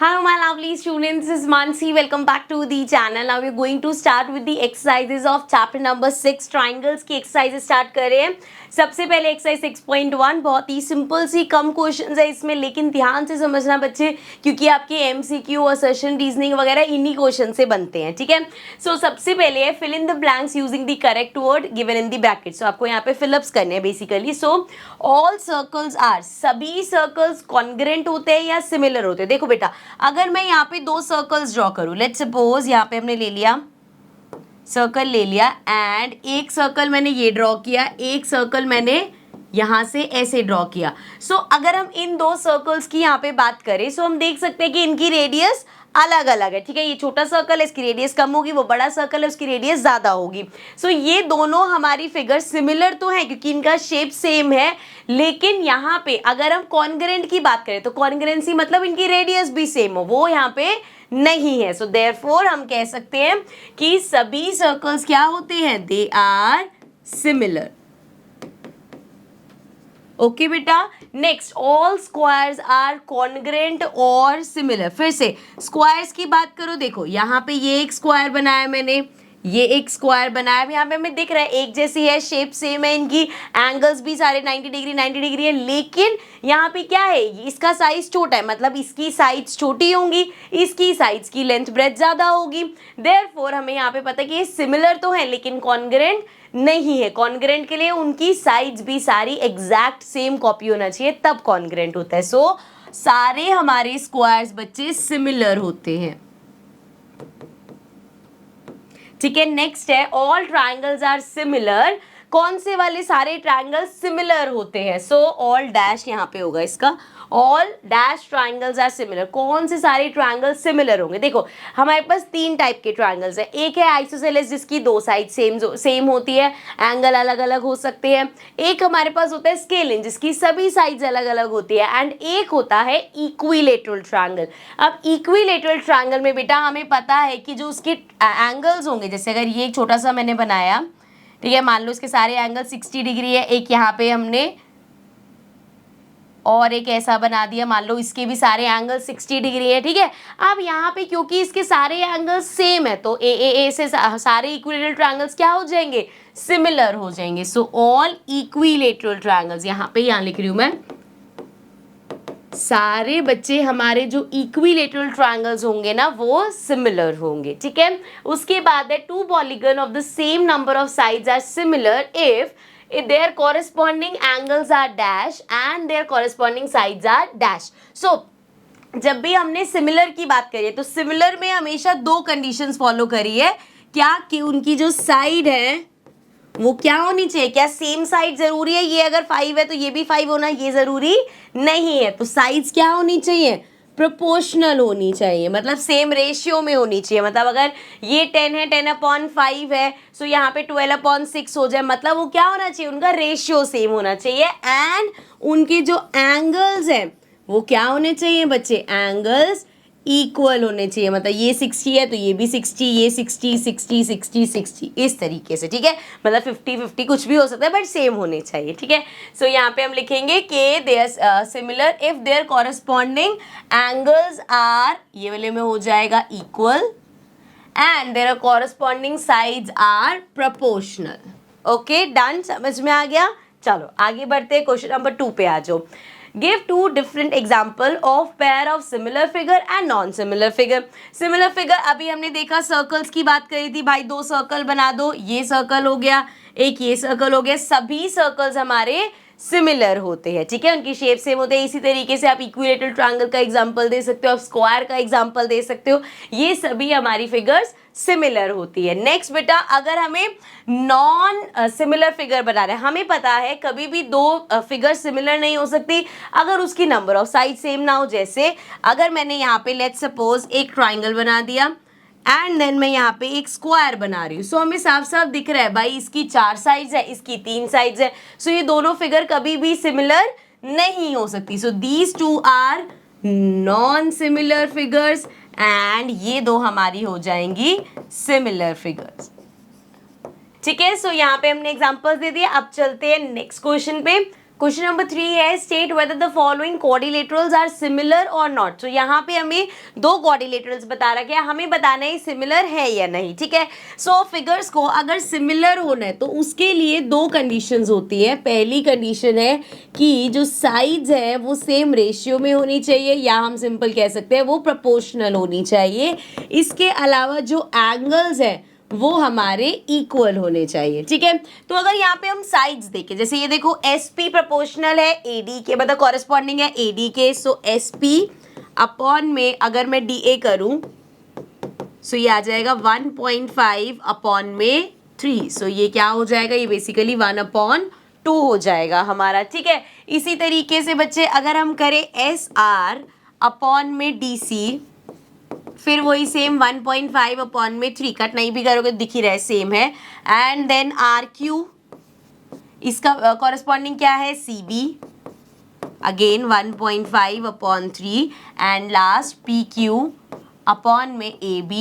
Hello my lovely students, this is Mansi. Welcome back to the channel. Now we're going to start with the exercises of chapter number 6 triangles की exercises start कर रहे हैं. सबसे पहले exercise 6.1 बहुत ही simple सी कम questions है इसमें, लेकिन ध्यान से समझना बच्चे, क्योंकि आपके MCQ, असर्शन, रीजनिंग वगैरह इन्हीं क्वेश्चन से बनते हैं. ठीक है. सो सबसे पहले है fill in the blanks using the correct word given in the bracket. सो आपको यहाँ पे फिलअप्स करने हैं basically. So all circles are, सभी सर्कल्स कॉन्ग्रेंट होते हैं या सिमिलर होते हैं. देखो बेटा, अगर मैं यहाँ पे दो सर्कल्स ड्रॉ करूँ, लेट्स सपोज यहाँ पे हमने ले लिया सर्कल, ले लिया एंड एक सर्कल मैंने ये ड्रॉ किया, एक सर्कल मैंने यहाँ से ऐसे ड्रॉ किया. सो अगर हम इन दो सर्कल्स की यहाँ पे बात करें, सो हम देख सकते हैं कि इनकी रेडियस अलग अलग है. ठीक है, ये छोटा सर्कल है, इसकी रेडियस कम होगी, वो बड़ा सर्कल है, उसकी रेडियस ज़्यादा होगी. सो ये दोनों हमारी फिगर सिमिलर तो है क्योंकि इनका शेप सेम है, लेकिन यहाँ पे अगर हम कॉन्ग्रेंट की बात करें तो कॉन्ग्रेंसी मतलब इनकी रेडियस भी सेम हो, वो यहाँ पे नहीं है. सो देयरफॉर हम कह सकते हैं कि सभी सर्कल्स क्या होते हैं, दे आर सिमिलर. ओके बेटा. Next, all squares are congruent और सिमिलर. फिर से स्क्वायर्स की बात करो, देखो यहाँ पे ये एक स्क्वायर बनाया मैंने, ये एक स्क्वायर बनाया, यहाँ पे हमें दिख रहा है एक जैसी है, शेप सेम है, इनकी एंगल्स भी सारे 90 डिग्री है, लेकिन यहाँ पे क्या है, इसका साइज छोटा है, मतलब इसकी साइड्स छोटी होंगी, इसकी साइड्स की लेंथ ब्रेथ ज़्यादा होगी. देयरफॉर हमें यहाँ पे पता है कि ये सिमिलर तो है लेकिन कॉन्ग्रेंट नहीं है. कॉन्ग्रेंट के लिए उनकी साइड्स भी सारी एग्जैक्ट सेम कॉपी होना चाहिए, तब कॉन्ग्रेंट होता है. सो सारे हमारे स्क्वायर्स बच्चे सिमिलर होते हैं. ठीक है. नेक्स्ट है ऑल ट्राइंगल्स आर सिमिलर. कौन से वाले सारे ट्राइंगल सिमिलर होते हैं? सो ऑल डैश यहाँ पे होगा इसका, all dash triangles are similar. कौन से सारे ट्राइंगल सिमिलर होंगे? देखो हमारे पास तीन टाइप के ट्राइंगल्स है. एक है आइसोसेलेस जिसकी दो साइड सेम होती है, एंगल अलग अलग हो सकते हैं. एक हमारे पास होता है स्केलिन जिसकी सभी साइड्स अलग अलग होती है, एंड एक होता है इक्विलेटरल ट्राइंगल. अब इक्विलेटरल ट्राइंगल में बेटा हमें पता है कि जो उसके एंगल्स होंगे, जैसे अगर ये छोटा सा मैंने बनाया, ठीक है, मान लो इसके सारे एंगल 60 डिग्री है, एक यहाँ पे हमने और एक ऐसा बना दिया, मान लो इसके भी सारे एंगल 60 डिग्री है. ठीक है. अब यहाँ पे क्योंकि इसके सारे एंगल सेम है तो ए से सारे इक्विलेटरल ट्रायंगल्स क्या हो जाएंगे, सिमिलर हो जाएंगे. सो ऑल इक्विलेटरल ट्रायंगल्स, यहाँ पे यहाँ लिख रही हूँ मैं, सारे बच्चे हमारे जो इक्विलेटरल ट्रायंगल्स होंगे ना वो सिमिलर होंगे. ठीक है. उसके बाद है two polygons of the same number of sides are similar if their corresponding angles are dash and their corresponding sides are dash. So जब भी हमने सिमिलर की बात करी है तो सिमिलर में हमेशा दो कंडीशंस फॉलो करी है. क्या कि उनकी जो साइड है वो क्या होनी चाहिए, क्या सेम साइड जरूरी है, ये अगर 5 है तो ये भी 5 होना ये जरूरी नहीं है. तो साइड्स क्या होनी चाहिए, प्रोपोर्शनल होनी चाहिए, मतलब सेम रेशियो में होनी चाहिए. मतलब अगर ये 10 है, 10/5 है, सो यहाँ पे 12/6 हो जाए, मतलब वो क्या होना चाहिए, उनका रेशियो सेम होना चाहिए. एंड उनके जो एंगल्स हैं वो क्या होने चाहिए बच्चे, एंगल्स इक्वल होने चाहिए. मतलब ये 60 है तो ये भी 60, ये 60, 60, 60, 60, इस तरीके से. ठीक है. मतलब 50-50 कुछ भी हो सकता है बट सेम होने चाहिए. ठीक है. सो यहाँ पे हम लिखेंगे कि they are similar if their corresponding angles are, ये वाले में हो जाएगा equal, and their corresponding sides are proportional. Okay done, समझ में आ गया. चलो आगे बढ़ते हैं, क्वेश्चन नंबर 2 पे आ जाओ. Give two different example of pair of similar figure and non-similar figure. Similar figure अभी हमने देखा, सर्कल्स की बात करी थी, भाई दो सर्कल बना दो, ये सर्कल हो गया, एक ये सर्कल हो गया, सभी सर्कल्स हमारे सिमिलर होते हैं. ठीक है. उनकी शेप सेम होते हैं. इसी तरीके से आप इक्विलेटरल ट्रायंगल का एग्जांपल दे सकते हो, आप स्क्वायर का एग्जांपल दे सकते हो, ये सभी हमारी फिगर्स सिमिलर होती है. नेक्स्ट बेटा, अगर हमें नॉन सिमिलर फिगर बनाना है, हमें पता है कभी भी दो फिगर सिमिलर नहीं हो सकती अगर उसकी नंबर ऑफ साइड सेम ना हो. जैसे अगर मैंने यहाँ पे लेट्स सपोज एक ट्राइंगल बना दिया एंड देन मैं यहाँ पे एक स्क्वायर बना रही हूँ, सो हमें साफ साफ दिख रहा है भाई इसकी 4 साइड्स है, इसकी 3 साइड्स है. सो ये दोनों फिगर कभी भी सिमिलर नहीं हो सकती. So these two are non similar figures and ये दो हमारी हो जाएंगी सिमिलर फिगर्स. ठीक है. सो यहाँ पे हमने एग्जांपल्स दे दिए. अब चलते हैं नेक्स्ट क्वेश्चन पे. क्वेश्चन नंबर 3 है state whether the following quadrilaterals are similar और नॉट। तो यहाँ पे हमें दो क्वाड्रिलेटरल्स बता रखा है, हमें बताना है सिमिलर है या नहीं, ठीक है। सो फिगर्स को अगर सिमिलर होना है तो उसके लिए दो कंडीशंस होती है। पहली कंडीशन है कि जो साइड्स है वो सेम रेशियो में होनी चाहिए, या हम सिंपल कह सकते हैं वो प्रोपोर्शनल होनी चाहिए। इसके अलावा जो एंगल्स है वो हमारे इक्वल होने चाहिए, ठीक है। तो अगर यहाँ पे हम साइड्स देखें, जैसे ये देखो SP प्रोपोर्शनल है AD के, मतलब कॉरेस्पॉन्डिंग है AD के, सो SP अपॉन में अगर मैं DA करूं सो ये आ जाएगा 1.5 अपॉन में 3। सो ये क्या हो जाएगा, ये बेसिकली 1/2 हो जाएगा हमारा, ठीक है। इसी तरीके से बच्चे अगर हम करें SR अपॉन में DC, फिर वही सेम 1.5 अपॉन में 3, कट नहीं भी करोगे दिख ही रहा है सेम है। एंड देन RQ, इसका कॉरेस्पॉन्डिंग क्या है CB, again 1.5 upon 3, and last PQ upon में AB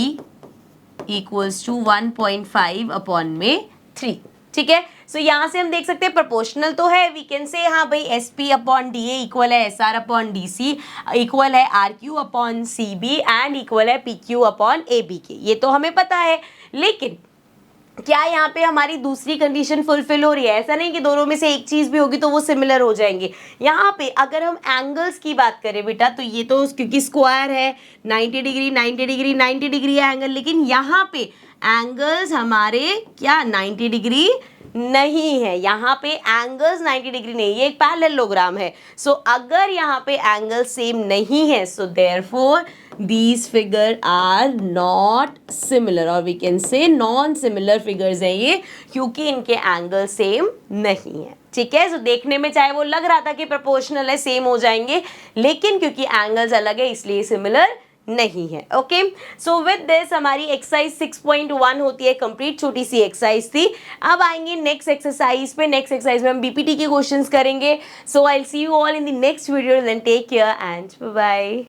इक्वल्स टू 1.5 अपॉन में 3, ठीक है। सो यहाँ से हम देख सकते हैं प्रोपोर्शनल तो है, वी कैन से हाँ भाई SP अपॉन DA इक्वल है SR अपॉन DC, इक्वल है RQ upon CB and equal है PQ अपॉन AB के, ये तो हमें पता है। लेकिन क्या यहाँ पे हमारी दूसरी कंडीशन फुलफिल हो रही है? ऐसा नहीं कि दोनों में से एक चीज भी होगी तो वो सिमिलर हो जाएंगे। यहाँ पे अगर हम एंगल्स की बात करें बेटा, तो ये तो क्योंकि स्क्वायर है 90 डिग्री 90 डिग्री 90 डिग्री एंगल, लेकिन यहाँ पे एंगल्स हमारे क्या 90 डिग्री नहीं है, यहाँ पे एंगल्स 90 डिग्री नहीं, ये एक पैरेललोग्राम है। सो अगर यहाँ पे एंगल सेम नहीं है, so therefore these figure are not similar, और we can say non similar figures हैं ये, क्योंकि इनके एंगल सेम नहीं है, ठीक है। तो देखने में चाहे वो लग रहा था कि प्रोपोर्शनल है सेम हो जाएंगे, लेकिन क्योंकि एंगल्स अलग है इसलिए सिमिलर नहीं है। ओके, सो विद दिस हमारी एक्सरसाइज 6.1 होती है कंप्लीट, छोटी सी एक्सरसाइज थी। अब आएंगे नेक्स्ट एक्सरसाइज पे। नेक्स्ट एक्सरसाइज में हम BPT के क्वेश्चंस करेंगे। So I will see you all in the next video, then take care and bye bye.